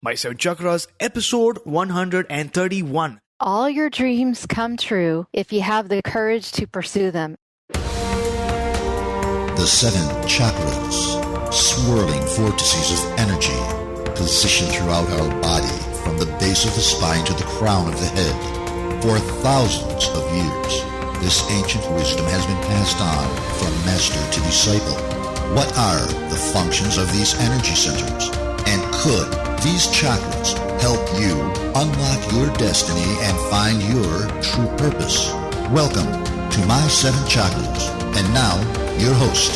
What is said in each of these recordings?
My Seven Chakras, episode 131. All your dreams come true if you have the courage to pursue them. The seven chakras, swirling vortices of energy, positioned throughout our body from the base of the spine to the crown of the head. For thousands of years, this ancient wisdom has been passed on from master to disciple. What are the functions of these energy centers? And could these chakras help you unlock your destiny and find your true purpose? Welcome to My Seven Chakras. And now, your host,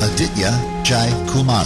Aditya Jai Kumar.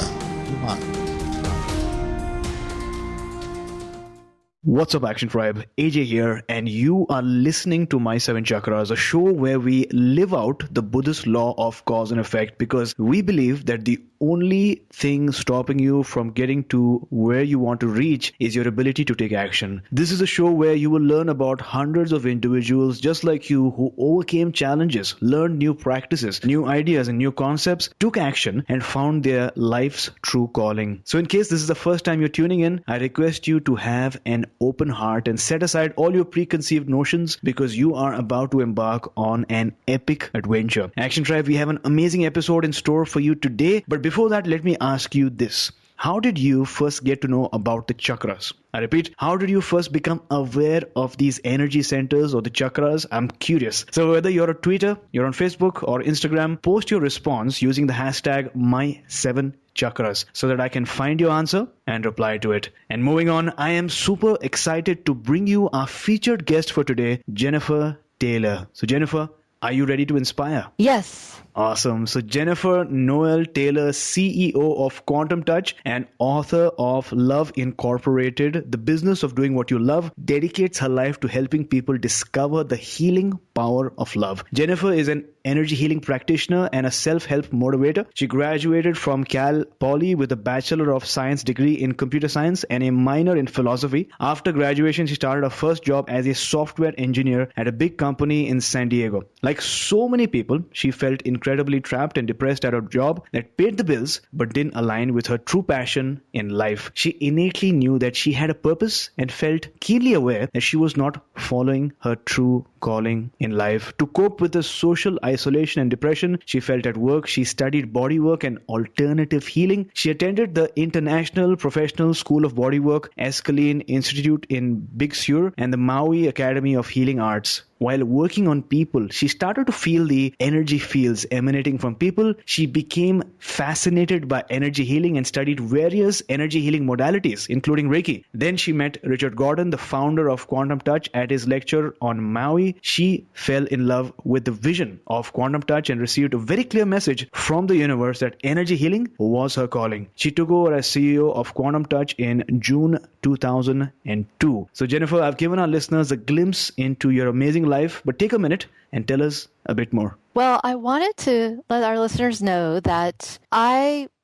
What's up, Action Tribe? AJ here, and you are listening to My Seven Chakras, a show where we live out the Buddhist law of cause and effect, because we believe that the only thing stopping you from getting to where you want to reach is your ability to take action. This is a show where you will learn about hundreds of individuals just like you who overcame challenges, learned new practices, new ideas and new concepts, took action and found their life's true calling. So in case this is the first time you're tuning in, I request you to have an open heart and set aside all your preconceived notions, because you are about to embark on an epic adventure. Action Tribe, we have an amazing episode in store for you today, but before that, let me ask you this. How did you first get to know about the chakras? I repeat, how did you first become aware of these energy centers or the chakras? I'm curious. So whether you're on Twitter, you're on Facebook or Instagram, post your response using the hashtag My7Chakras so that I can find your answer and reply to it. And moving on, I am super excited to bring you our featured guest for today, Jennifer Taylor. So Jennifer, are you ready to inspire? Yes. Awesome. So Jennifer Noel Taylor, CEO of Quantum Touch and author of Love Incorporated, The Business of Doing What You Love, dedicates her life to helping people discover the healing power of love. Jennifer is an energy healing practitioner and a self-help motivator. She graduated from Cal Poly with a Bachelor of Science degree in computer science and a minor in philosophy. After graduation, she started her first job as a software engineer at a big company in San Diego. Like so many people, she felt incredibly trapped and depressed at her job that paid the bills but didn't align with her true passion in life. She innately knew that she had a purpose and felt keenly aware that she was not following her true calling in life. To cope with the social isolation and depression she felt at work, she studied bodywork and alternative healing. She attended the International Professional School of Bodywork, Escalene Institute in Big Sur, and the Maui Academy of Healing Arts. While working on people, she started to feel the energy fields emanating from people. She became fascinated by energy healing and studied various energy healing modalities, including Reiki. Then she met Richard Gordon, the founder of Quantum Touch, at his lecture on Maui. She fell in love with the vision of Quantum Touch and received a very clear message from the universe that energy healing was her calling. She took over as CEO of Quantum Touch in June 2002. So Jennifer, I've given our listeners a glimpse into your amazing life, but take a minute and tell us a bit more. Well, I wanted to let our listeners know that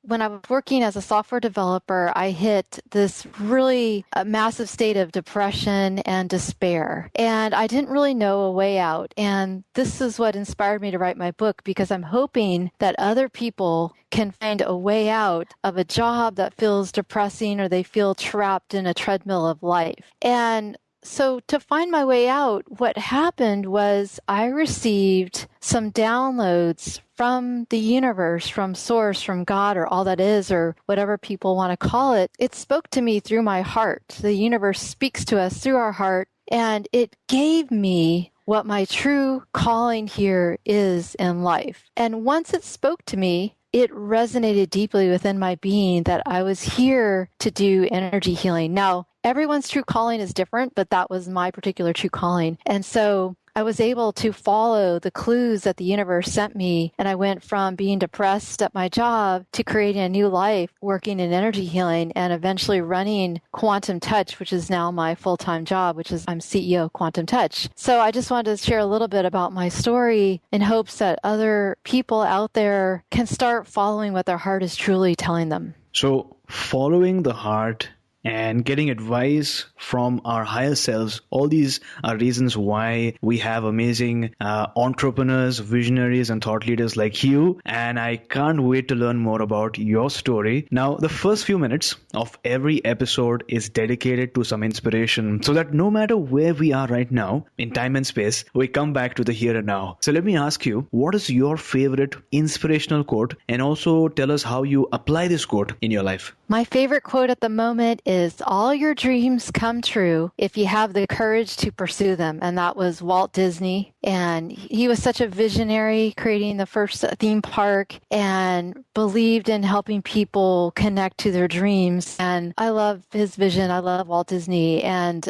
when I was working as a software developer, I hit this really massive state of depression and despair. And I didn't really know a way out. And this is what inspired me to write my book, because I'm hoping that other people can find a way out of a job that feels depressing or they feel trapped in a treadmill of life. And so to find my way out, what happened was I received some downloads from the universe, from source, from God, or all that is, or whatever people want to call it. It spoke to me through my heart. The universe speaks to us through our heart, and it gave me what my true calling here is in life. And once it spoke to me, it resonated deeply within my being that I was here to do energy healing. Now, everyone's true calling is different, but that was my particular true calling. And so I was able to follow the clues that the universe sent me, and I went from being depressed at my job to creating a new life, working in energy healing, and eventually running Quantum Touch, which is now my full-time job, which is I'm CEO of Quantum Touch. So I just wanted to share a little bit about my story in hopes that other people out there can start following what their heart is truly telling them. So following the heart and getting advice from our higher selves. All these are reasons why we have amazing entrepreneurs, visionaries, and thought leaders like you. And I can't wait to learn more about your story. Now, the first few minutes of every episode is dedicated to some inspiration so that no matter where we are right now in time and space, we come back to the here and now. So let me ask you, what is your favorite inspirational quote? And also tell us how you apply this quote in your life. My favorite quote at the moment is, all your dreams come true if you have the courage to pursue them. And that was Walt Disney. And he was such a visionary, creating the first theme park and believed in helping people connect to their dreams. And I love his vision. I love Walt Disney, and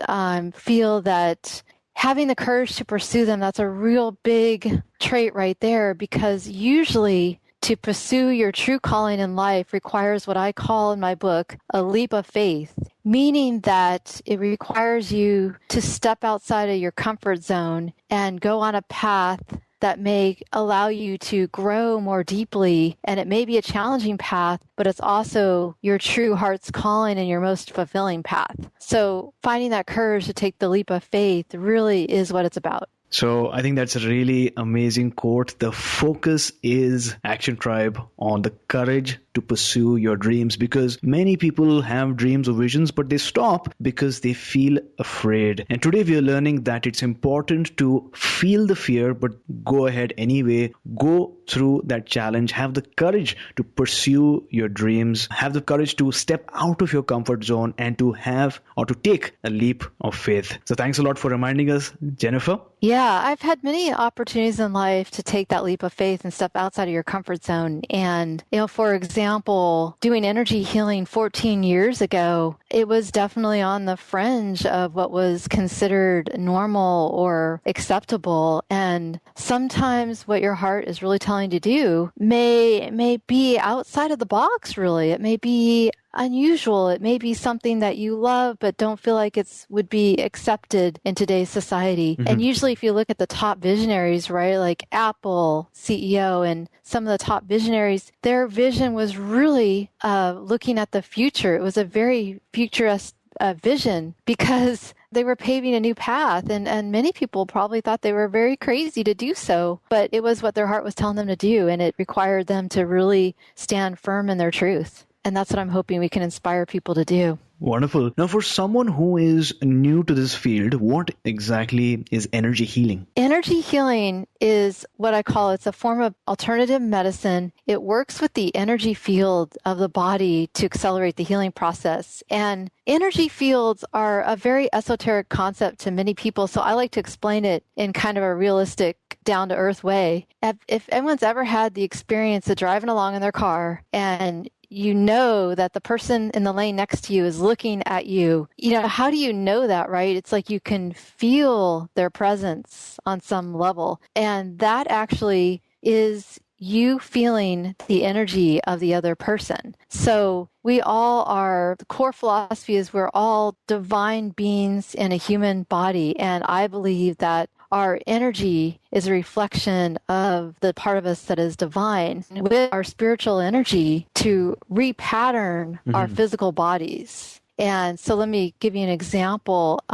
feel that having the courage to pursue them, that's a real big trait right there, because usually to pursue your true calling in life requires what I call in my book a leap of faith, meaning that it requires you to step outside of your comfort zone and go on a path that may allow you to grow more deeply. And it may be a challenging path, but it's also your true heart's calling and your most fulfilling path. So finding that courage to take the leap of faith really is what it's about. So I think that's a really amazing quote. The focus is, Action Tribe, on the courage to pursue your dreams, because many people have dreams or visions, but they stop because they feel afraid. And today we are learning that it's important to feel the fear, but go ahead anyway. Go through that challenge. Have the courage to pursue your dreams. Have the courage to step out of your comfort zone and to have or to take a leap of faith. So thanks a lot for reminding us, Jennifer. Yeah, I've had many opportunities in life to take that leap of faith and step outside of your comfort zone. And, for example, doing energy healing 14 years ago, it was definitely on the fringe of what was considered normal or acceptable. And sometimes what your heart is really telling you to do may be outside of the box, really. It may be unusual. It may be something that you love but don't feel like would be accepted in today's society. Mm-hmm. And usually if you look at the top visionaries, right, like Apple CEO and some of the top visionaries, their vision was really looking at the future. It was a very futuristic vision, because they were paving a new path, and many people probably thought they were very crazy to do so, but it was what their heart was telling them to do, and it required them to really stand firm in their truth. And that's what I'm hoping we can inspire people to do. Wonderful. Now, for someone who is new to this field, what exactly is energy healing? Energy healing is what I call, it's a form of alternative medicine. It works with the energy field of the body to accelerate the healing process. And energy fields are a very esoteric concept to many people, so I like to explain it in kind of a realistic, down-to-earth way. If anyone's ever had the experience of driving along in their car and you know that the person in the lane next to you is looking at you, how do you know that, right? It's like you can feel their presence on some level. And that actually is you feeling the energy of the other person. So we all are, the core philosophy is we're all divine beings in a human body. And I believe that our energy is a reflection of the part of us that is divine, with our spiritual energy to repattern our physical bodies. And so let me give you an example.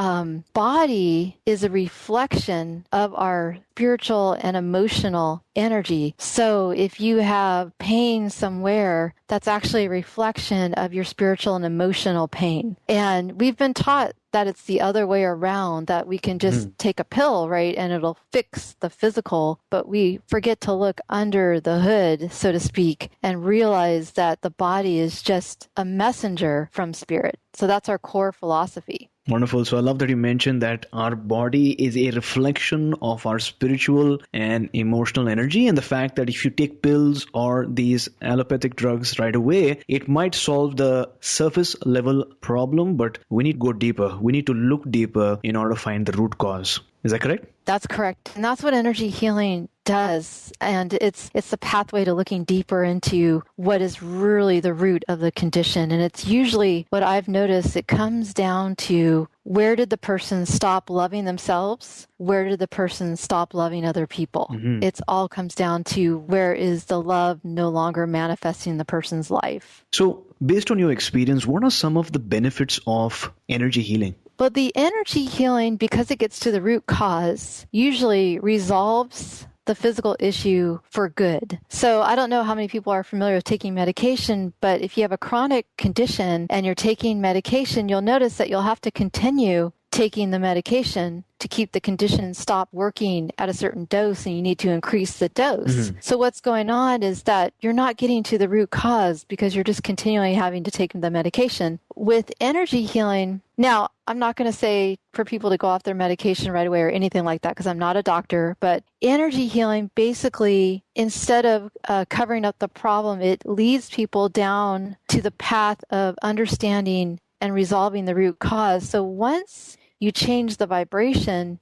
Body is a reflection of our spiritual and emotional energy. So if you have pain somewhere, that's actually a reflection of your spiritual and emotional pain. And we've been taught that it's the other way around, that we can just take a pill, right, and it'll fix the physical, but we forget to look under the hood, so to speak, and realize that the body is just a messenger from spirit. So that's our core philosophy. Wonderful. So I love that you mentioned that our body is a reflection of our spiritual and emotional energy, and the fact that if you take pills or these allopathic drugs right away, it might solve the surface level problem, but we need to go deeper. We need to look deeper in order to find the root cause. Is that correct? That's correct. And that's what energy healing does. And it's the pathway to looking deeper into what is really the root of the condition. And it's usually what I've noticed, it comes down to where did the person stop loving themselves? Where did the person stop loving other people? It all comes down to where is the love no longer manifesting in the person's life. So based on your experience, what are some of the benefits of energy healing? But the energy healing, because it gets to the root cause, usually resolves the physical issue for good. So I don't know how many people are familiar with taking medication, but if you have a chronic condition and you're taking medication, you'll notice that you'll have to continue taking the medication to keep the condition stop working at a certain dose, and you need to increase the dose. So what's going on is that you're not getting to the root cause because you're just continually having to take the medication. With energy healing, now I'm not going to say for people to go off their medication right away or anything like that because I'm not a doctor, but energy healing basically, instead of covering up the problem, it leads people down to the path of understanding and resolving the root cause. So once you change the vibration,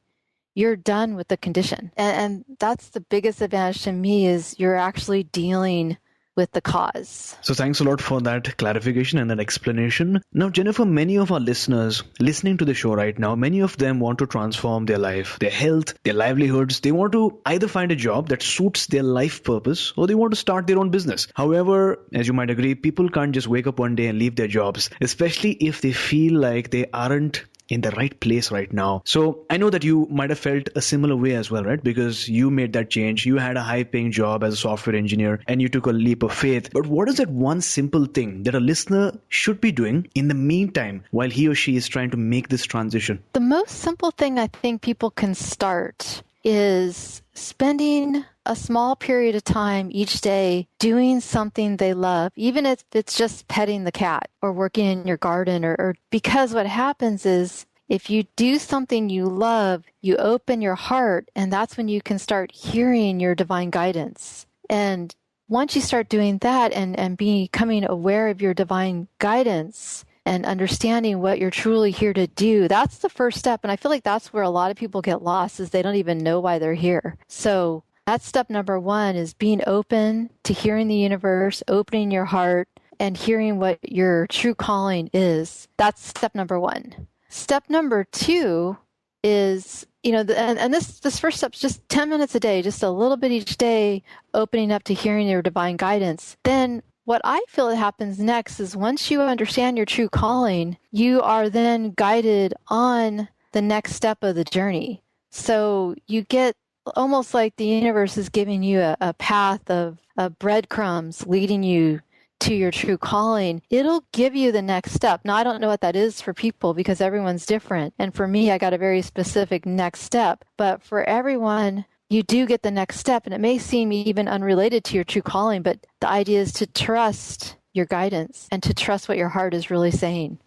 you're done with the condition. And that's the biggest advantage to me, is you're actually dealing with the cause. So thanks a lot for that clarification and that explanation. Now, Jennifer, many of our listeners listening to the show right now, many of them want to transform their life, their health, their livelihoods. They want to either find a job that suits their life purpose, or they want to start their own business. However, as you might agree, people can't just wake up one day and leave their jobs, especially if they feel like they aren't in the right place right now. So I know that you might have felt a similar way as well, right? Because you made that change. You had a high paying job as a software engineer and you took a leap of faith. But what is that one simple thing that a listener should be doing in the meantime while he or she is trying to make this transition? The most simple thing I think people can start is spending a small period of time each day doing something they love, even if it's just petting the cat or working in your garden, or because what happens is if you do something you love, you open your heart, and that's when you can start hearing your divine guidance. And once you start doing that and becoming aware of your divine guidance and understanding what you're truly here to do, that's the first step. And I feel like that's where a lot of people get lost, is they don't even know why they're here. So that's step number one, is being open to hearing the universe, opening your heart, and hearing what your true calling is. That's step number one. Step number two is, this first step is just 10 minutes a day, just a little bit each day, opening up to hearing your divine guidance. Then what I feel that happens next is once you understand your true calling, you are then guided on the next step of the journey. So you get almost like the universe is giving you a path of breadcrumbs leading you to your true calling. It'll give you the next step. Now, I don't know what that is for people because everyone's different. And for me, I got a very specific next step. But for everyone, you do get the next step, and it may seem even unrelated to your true calling, but the idea is to trust your guidance and to trust what your heart is really saying.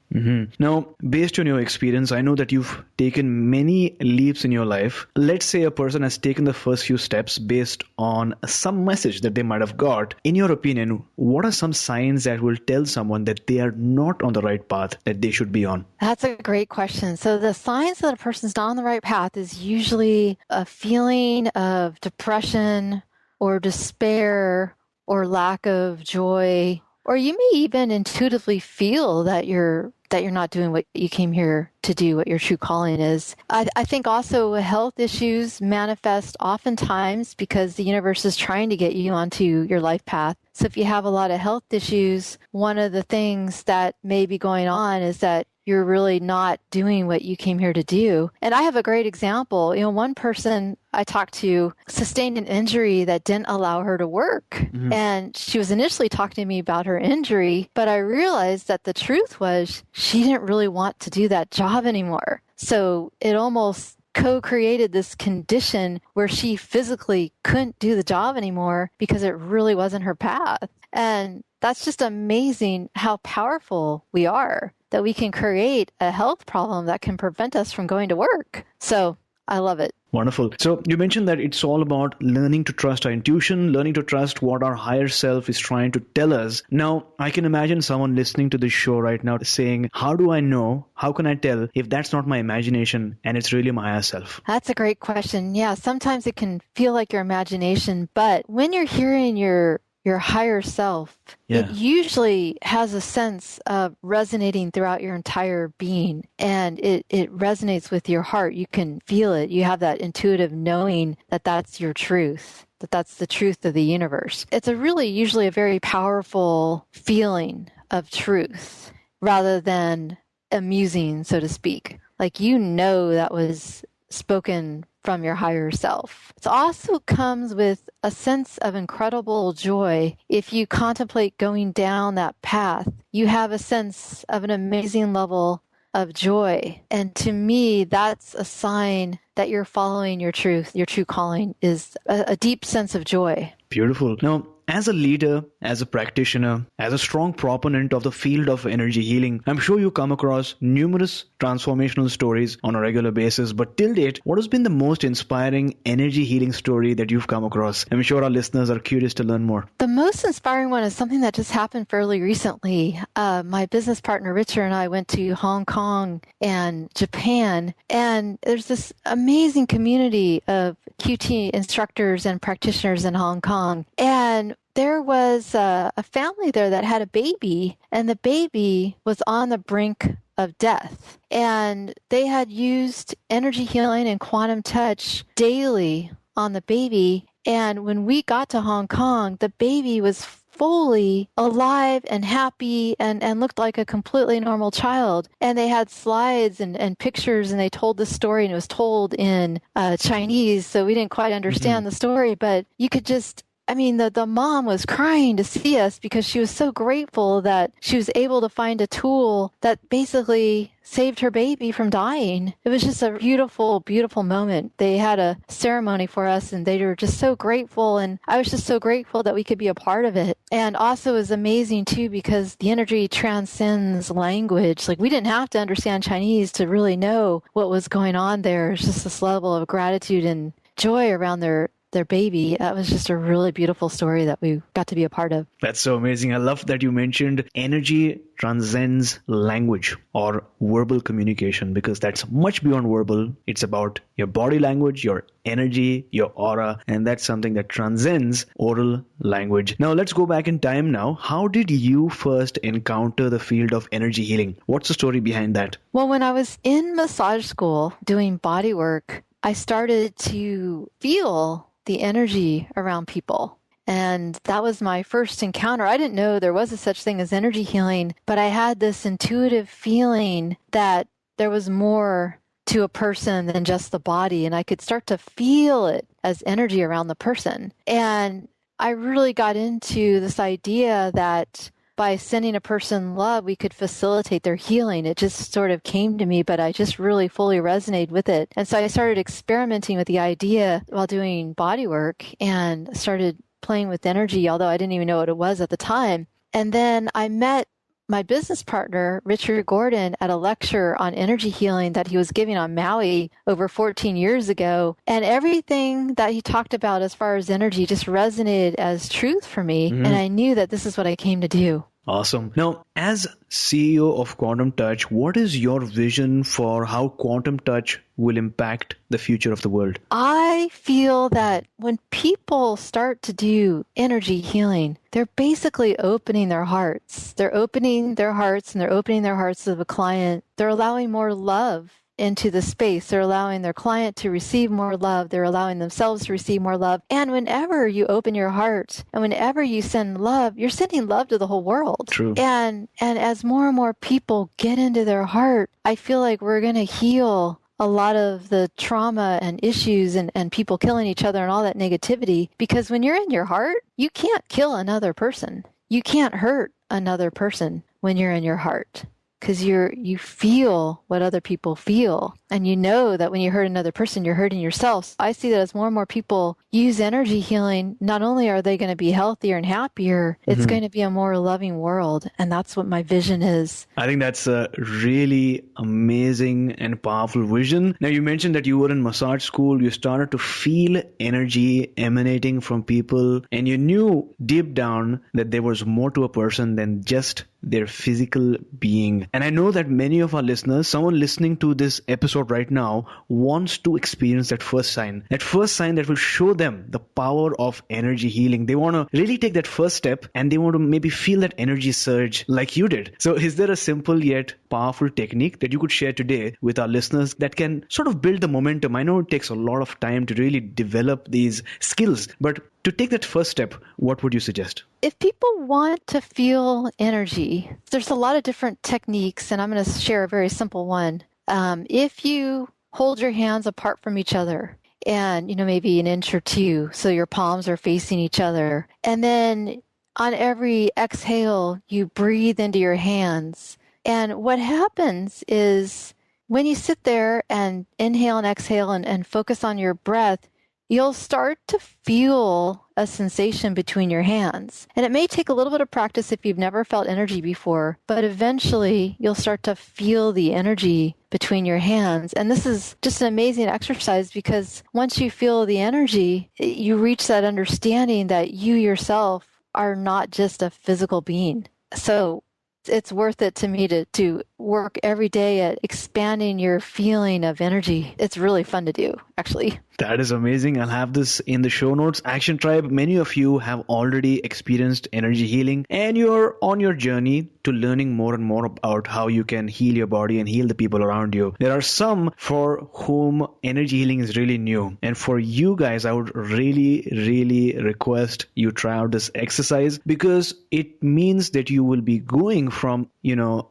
Now, based on your experience, I know that you've taken many leaps in your life. Let's say a person has taken the first few steps based on some message that they might have got. In your opinion, what are some signs that will tell someone that they are not on the right path that they should be on? That's a great question. So the signs that a person's not on the right path is usually a feeling of depression or despair or lack of joy, or you may even intuitively feel that you're not doing what you came here to do, what your true calling is. I think also health issues manifest oftentimes because the universe is trying to get you onto your life path. So if you have a lot of health issues, one of the things that may be going on is that you're really not doing what you came here to do. And I have a great example. One person I talked to sustained an injury that didn't allow her to work. And she was initially talking to me about her injury, but I realized that the truth was she didn't really want to do that job anymore. So it almost co-created this condition where she physically couldn't do the job anymore because it really wasn't her path. And that's just amazing how powerful we are, that we can create a health problem that can prevent us from going to work. So I love it. Wonderful. So you mentioned that it's all about learning to trust our intuition, learning to trust what our higher self is trying to tell us. Now, I can imagine someone listening to this show right now saying, how do I know? How can I tell if that's not my imagination and it's really my higher self? That's a great question. Yeah, sometimes it can feel like your imagination, but when you're hearing your higher self, it usually has a sense of resonating throughout your entire being, and it resonates with your heart. You can feel it. You have that intuitive knowing that that's your truth, that that's the truth of the universe. It's usually a very powerful feeling of truth rather than amusing, so to speak. Like, that was spoken from your higher self. It also comes with a sense of incredible joy. If you contemplate going down that path, you have a sense of an amazing level of joy. And to me, that's a sign that you're following your truth. Your true calling is a deep sense of joy. Beautiful. Now, as a leader, as a practitioner, as a strong proponent of the field of energy healing, I'm sure you come across numerous transformational stories on a regular basis. But till date, what has been the most inspiring energy healing story that you've come across? I'm sure our listeners are curious to learn more. The most inspiring one is something that just happened fairly recently. My business partner, Richard, and I went to Hong Kong and Japan, and there's this amazing community of QT instructors and practitioners in Hong Kong. And there was a family there that had a baby, and the baby was on the brink of death. And they had used energy healing and quantum touch daily on the baby. And when we got to Hong Kong, the baby was fully alive and happy and looked like a completely normal child. And they had slides and pictures, and they told the story, and it was told in Chinese, so we didn't quite understand the story, but you could just, the mom was crying to see us because she was so grateful that she was able to find a tool that basically saved her baby from dying. It was just a beautiful, beautiful moment. They had a ceremony for us, and they were just so grateful, and I was just so grateful that we could be a part of it. And also it was amazing too, because the energy transcends language. Like, we didn't have to understand Chinese to really know what was going on there. It's just this level of gratitude and joy around their baby. That was just a really beautiful story that we got to be a part of. That's so amazing. I love that you mentioned energy transcends language or verbal communication, because that's much beyond verbal. It's about your body language, your energy, your aura, and that's something that transcends oral language. Now, let's go back in time now. How did you first encounter the field of energy healing? What's the story behind that? Well, when I was in massage school doing body work, I started to feel the energy around people. And that was my first encounter. I didn't know there was a such thing as energy healing, but I had this intuitive feeling that there was more to a person than just the body, and I could start to feel it as energy around the person. And I really got into this idea that by sending a person love, we could facilitate their healing. It just sort of came to me, but I just really fully resonated with it. And so I started experimenting with the idea while doing body work and started playing with energy, although I didn't even know what it was at the time. And then I met my business partner, Richard Gordon, at a lecture on energy healing that he was giving on Maui over 14 years ago. And everything that he talked about as far as energy just resonated as truth for me. And I knew that this is what I came to do. Awesome. Now, as CEO of Quantum Touch, what is your vision for how Quantum Touch will impact the future of the world? I feel that when people start to do energy healing, they're basically opening their hearts. They're opening their hearts, and they're opening their hearts to the client. They're allowing more love into the space. They're allowing their client to receive more love. They're allowing themselves to receive more love. And whenever you open your heart and whenever you send love, you're sending love to the whole world. True. And as more and more people get into their heart, I feel like we're going to heal a lot of the trauma and issues and people killing each other and all that negativity. Because when you're in your heart, you can't kill another person. You can't hurt another person when you're in your heart, because you feel what other people feel. And you know that when you hurt another person, you're hurting yourself. I see that as more and more people use energy healing, not only are they going to be healthier and happier, it's going to be a more loving world. And that's what my vision is. I think that's a really amazing and powerful vision. Now, you mentioned that you were in massage school, you started to feel energy emanating from people, and you knew deep down that there was more to a person than just their physical being. And I know that many of our listeners, someone listening to this episode right now, wants to experience that first sign that will show them the power of energy healing. They want to really take that first step, and they want to maybe feel that energy surge like you did. So is there a simple yet powerful technique that you could share today with our listeners that can sort of build the momentum? I know it takes a lot of time to really develop these skills, but to take that first step, what would you suggest? If people want to feel energy, there's a lot of different techniques, and I'm going to share a very simple one. If you hold your hands apart from each other and, maybe an inch or two, so your palms are facing each other, and then on every exhale, you breathe into your hands. And what happens is when you sit there and inhale and exhale and focus on your breath, you'll start to feel a sensation between your hands. And it may take a little bit of practice if you've never felt energy before, but eventually you'll start to feel the energy between your hands. And this is just an amazing exercise because once you feel the energy, you reach that understanding that you yourself are not just a physical being. So it's worth it to me to work every day at expanding your feeling of energy. It's really fun to do, actually. That is amazing. I'll have this in the show notes. Action Tribe, many of you have already experienced energy healing, and you're on your journey to learning more and more about how you can heal your body and heal the people around you. There are some for whom energy healing is really new. And for you guys, I would really, really request you try out this exercise because it means that you will be going from,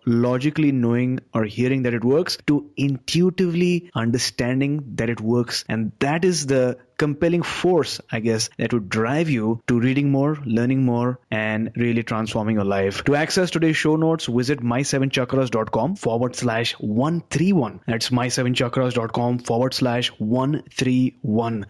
logically knowing or hearing that it works to intuitively understanding that it works. And that is the compelling force, I guess, that would drive you to reading more, learning more, and really transforming your life. To access today's show notes, visit my7chakras.com/131. That's my7chakras.com/131.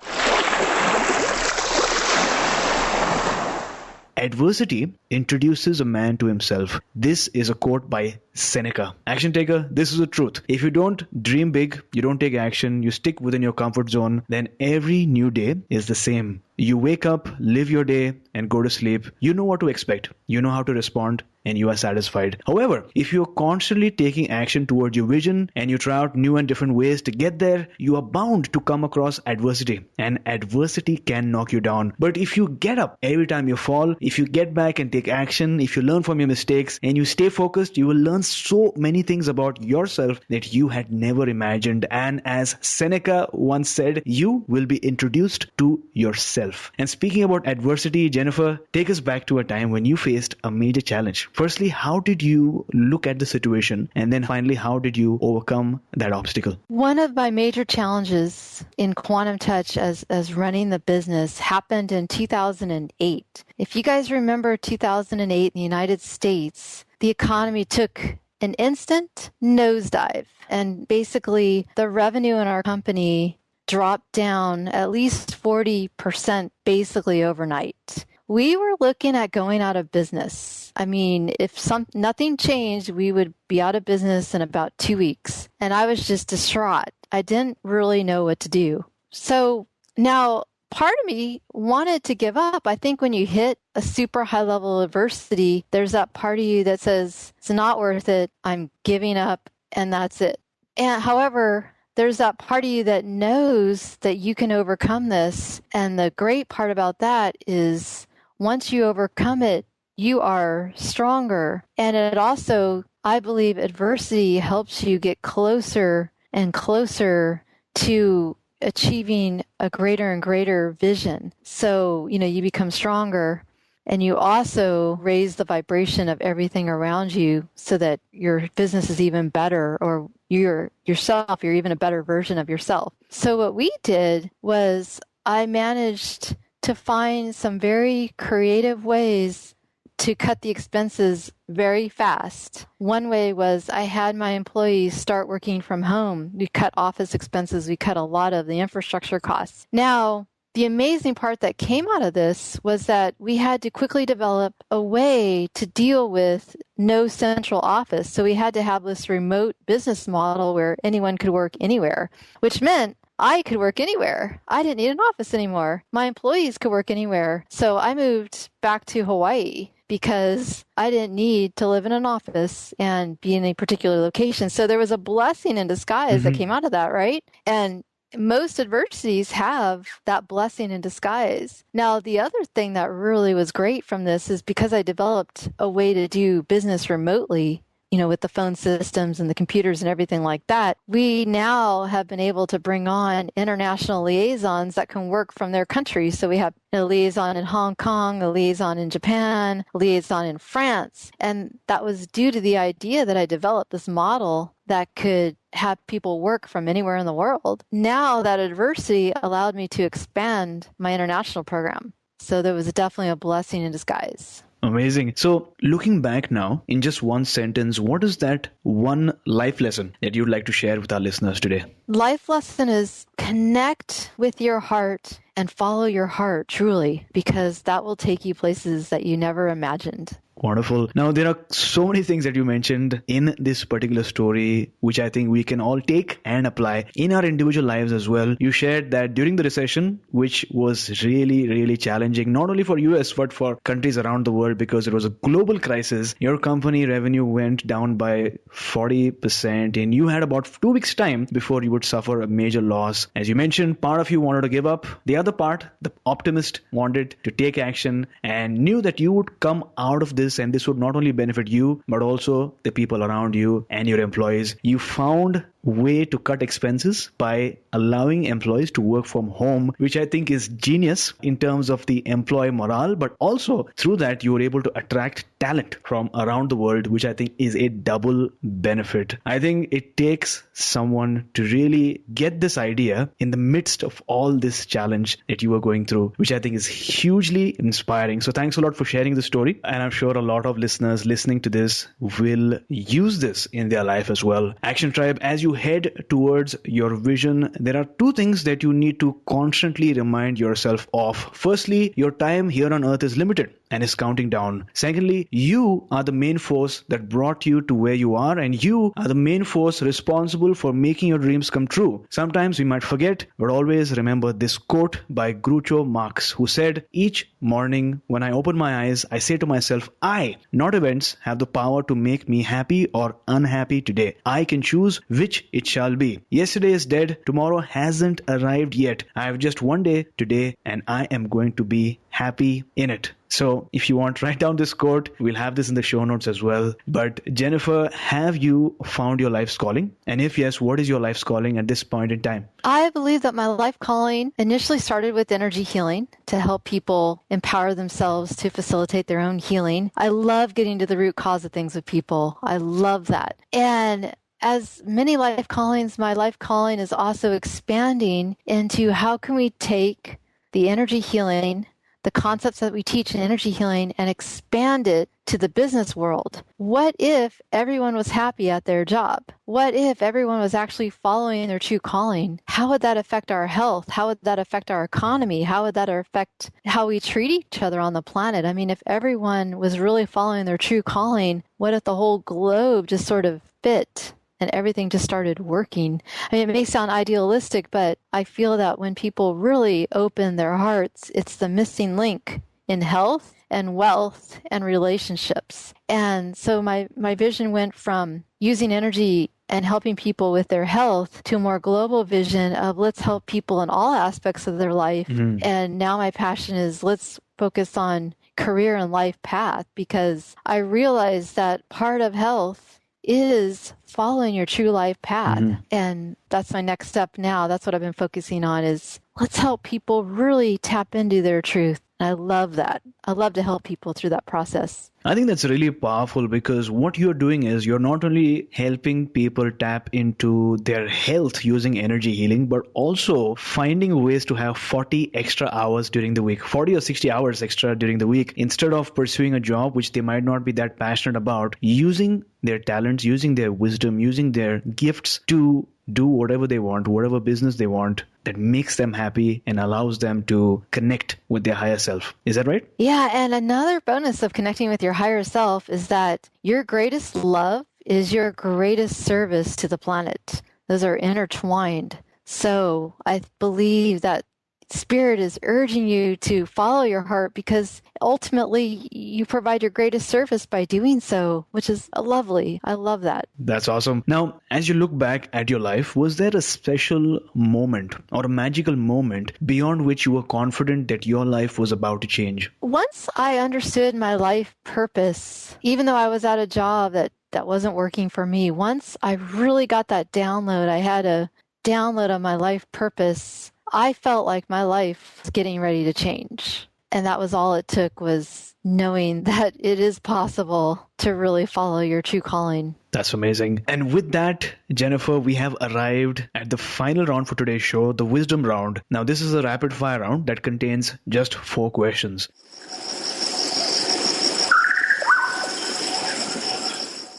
Adversity introduces a man to himself. This is a quote by Seneca. Action taker, this is the truth. If you don't dream big, you don't take action, you stick within your comfort zone, then every new day is the same. You wake up, live your day, and go to sleep. You know what to expect. You know how to respond, and you are satisfied. However, if you're constantly taking action towards your vision and you try out new and different ways to get there, you are bound to come across adversity. And adversity can knock you down. But if you get up every time you fall, if you get back and take action, if you learn from your mistakes and you stay focused, you will learn so many things about yourself that you had never imagined. And as Seneca once said, you will be introduced to yourself. And speaking about adversity, Jennifer, take us back to a time when you faced a major challenge. Firstly, how did you look at the situation? And then finally, how did you overcome that obstacle? One of my major challenges in Quantum Touch as running the business happened in 2008. If you guys remember 2008 in the United States, the economy took an instant nosedive. And basically, the revenue in our company dropped down at least 40% basically overnight. We were looking at going out of business. I mean, if nothing changed, we would be out of business in about 2 weeks. And I was just distraught. I didn't really know what to do. So now part of me wanted to give up. I think when you hit a super high level of adversity, there's that part of you that says, it's not worth it. I'm giving up and that's it. And however, there's that part of you that knows that you can overcome this. And the great part about that is once you overcome it, you are stronger. And it also, I believe, adversity helps you get closer and closer to achieving a greater and greater vision. So, you become stronger and you also raise the vibration of everything around you so that your business is even better, or you're even a better version of yourself. So what we did was I managed to find some very creative ways to cut the expenses very fast. One way was I had my employees start working from home. We cut office expenses. We cut a lot of the infrastructure costs. Now, the amazing part that came out of this was that we had to quickly develop a way to deal with no central office. So we had to have this remote business model where anyone could work anywhere, which meant I could work anywhere. I didn't need an office anymore. My employees could work anywhere. So I moved back to Hawaii because I didn't need to live in an office and be in a particular location. So there was a blessing in disguise that came out of that, right? And most adversities have that blessing in disguise. Now, the other thing that really was great from this is because I developed a way to do business remotely, with the phone systems and the computers and everything like that, we now have been able to bring on international liaisons that can work from their countries. So we have a liaison in Hong Kong, a liaison in Japan, a liaison in France. And that was due to the idea that I developed this model that could have people work from anywhere in the world. Now that adversity allowed me to expand my international program. So there was definitely a blessing in disguise. Amazing. So looking back now, in just one sentence, what is that one life lesson that you'd like to share with our listeners today? Life lesson is connect with your heart and follow your heart truly, because that will take you places that you never imagined. Wonderful. Now, there are so many things that you mentioned in this particular story, which I think we can all take and apply in our individual lives as well. You shared that during the recession, which was really, really challenging, not only for US, but for countries around the world, because it was a global crisis, your company revenue went down by 40%, and you had about 2 weeks time before you would suffer a major loss. As you mentioned, part of you wanted to give up. The other part, the optimist, wanted to take action and knew that you would come out of this, and this would not only benefit you, but also the people around you and your employees. You found way to cut expenses by allowing employees to work from home, which I think is genius in terms of the employee morale, but also through that you were able to attract talent from around the world, which I think is a double benefit. I think it takes someone to really get this idea in the midst of all this challenge that you were going through, which I think is hugely inspiring. So thanks a lot for sharing the story, and I'm sure a lot of listeners listening to this will use this in their life as well. Action Tribe, as you head towards your vision, there are two things that you need to constantly remind yourself of. Firstly, your time here on earth is limited and is counting down. Secondly, you are the main force that brought you to where you are, and you are the main force responsible for making your dreams come true. Sometimes we might forget, but always remember this quote by Groucho Marx, who said, "Each morning when I open my eyes, I say to myself, I, not events, have the power to make me happy or unhappy today. I can choose which it shall be. Yesterday is dead, tomorrow hasn't arrived yet. I have just one day today, and I am going to be happy in it." So if you want, write down this quote. We'll have this in the show notes as well. But Jennifer, have you found your life's calling? And if yes, what is your life's calling at this point in time? I believe that my life calling initially started with energy healing to help people empower themselves to facilitate their own healing. I love getting to the root cause of things with people. I love that. And as many life callings, my life calling is also expanding into how can we take the energy healing, the concepts that we teach in energy healing, and expand it to the business world. What if everyone was happy at their job? What if everyone was actually following their true calling? How would that affect our health? How would that affect our economy? How would that affect how we treat each other on the planet? I mean, if everyone was really following their true calling, what if the whole globe just sort of fit and everything just started working? I mean, it may sound idealistic, but I feel that when people really open their hearts, it's the missing link in health and wealth and relationships. And so my vision went from using energy and helping people with their health to a more global vision of let's help people in all aspects of their life. Mm-hmm. And now my passion is let's focus on career and life path, because I realize that part of health is following your true life path. Mm-hmm. And that's my next step now. That's what I've been focusing on is let's help people really tap into their truth. And I love that. I love to help people through that process. I think that's really powerful because what you're doing is you're not only helping people tap into their health using energy healing, but also finding ways to have 40 extra hours during the week, 40 or 60 hours extra during the week, instead of pursuing a job which they might not be that passionate about, using their talents, using their wisdom, using their gifts to do whatever they want, whatever business they want that makes them happy and allows them to connect with their higher self. Is that right? Yeah, and another bonus of connecting with your higher self is that your greatest love is your greatest service to the planet. Those are intertwined. So I believe that Spirit is urging you to follow your heart because ultimately you provide your greatest service by doing so, which is lovely. I love that. That's awesome. Now, as you look back at your life, was there a special moment or a magical moment beyond which you were confident that your life was about to change? Once I understood my life purpose, even though I was at a job that wasn't working for me, once I really got that download, I had a download on my life purpose, I felt like my life was getting ready to change. And that was all it took, was knowing that it is possible to really follow your true calling. That's amazing. And with that, Jennifer, we have arrived at the final round for today's show, the wisdom round. Now, this is a rapid fire round that contains just 4 questions.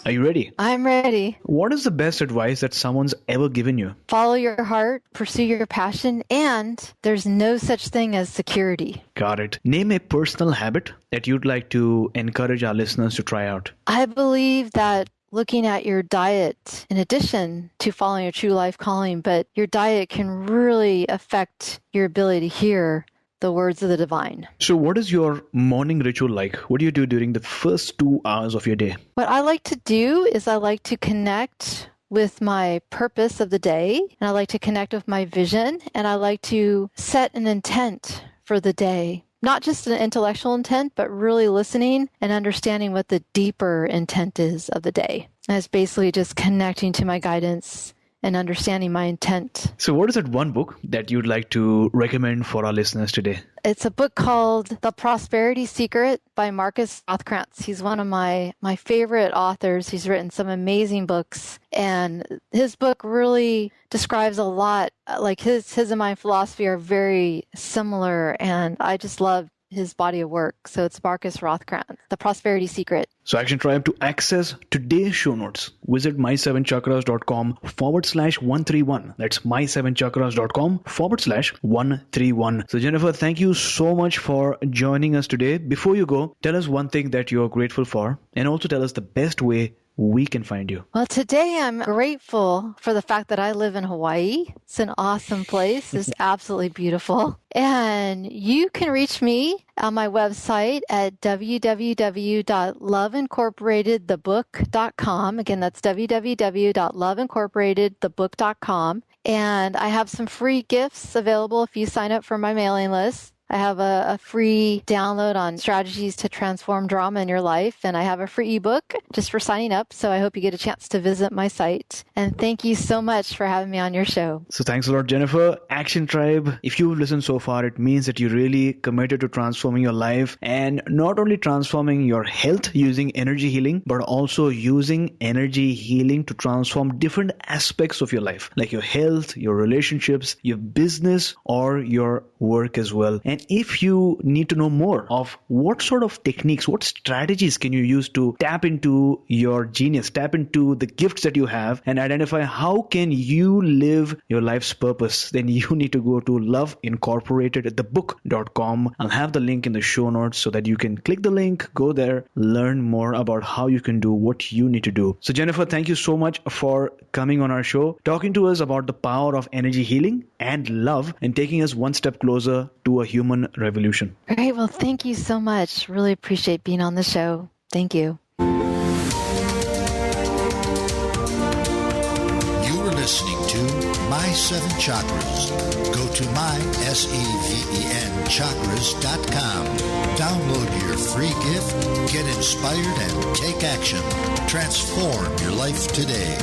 Are you ready? I'm ready. What is the best advice that someone's ever given you? Follow your heart, pursue your passion, and there's no such thing as security. Got it. Name a personal habit that you'd like to encourage our listeners to try out. I believe that looking at your diet, in addition to following your true life calling, but your diet can really affect your ability to hear the words of the divine. So what is your morning ritual like? What do you do during the first 2 hours of your day? What I like to do is I like to connect with my purpose of the day, and I like to connect with my vision, and I like to set an intent for the day. Not just an intellectual intent, but really listening and understanding what the deeper intent is of the day. And it's basically just connecting to my guidance and understanding my intent. So what is that one book that you'd like to recommend for our listeners today? It's a book called The Prosperity Secret by Marcus Rothkrantz. He's one of my favorite authors. He's written some amazing books, and his book really describes a lot. Like his and my philosophy are very similar, and I just love his body of work. So it's Marcus Rothkrantz, The Prosperity Secret. So Action Tribe, to access today's show notes, visit my7chakras.com/131. That's my7chakras.com/131. So Jennifer, thank you so much for joining us today. Before you go, tell us one thing that you're grateful for, and also tell us the best way we can find you. Well, today I'm grateful for the fact that I live in Hawaii. It's an awesome place. It's absolutely beautiful. And you can reach me on my website at www.loveincorporatedthebook.com. Again, that's www.loveincorporatedthebook.com. And I have some free gifts available if you sign up for my mailing list. I have a free download on strategies to transform drama in your life, and I have a free ebook just for signing up. So I hope you get a chance to visit my site. And thank you so much for having me on your show. So thanks a lot, Jennifer. Action Tribe, if you've listened so far, it means that you're really committed to transforming your life, and not only transforming your health using energy healing, but also using energy healing to transform different aspects of your life, like your health, your relationships, your business, or your work as well. And if you need to know more of what sort of techniques, what strategies can you use to tap into your genius, tap into the gifts that you have, and identify how can you live your life's purpose, then you need to go to loveincorporatedthebook.com. I'll have the link in the show notes so that you can click the link, go there, learn more about how you can do what you need to do. So Jennifer, thank you so much for coming on our show, talking to us about the power of energy healing and love, and taking us one step closer to a human revolution. Great. Well, thank you so much. Really appreciate being on the show. Thank you. You were listening to My 7 Chakras. Go to mysevenchakras.com. Download your free gift, get inspired, and take action. Transform your life today.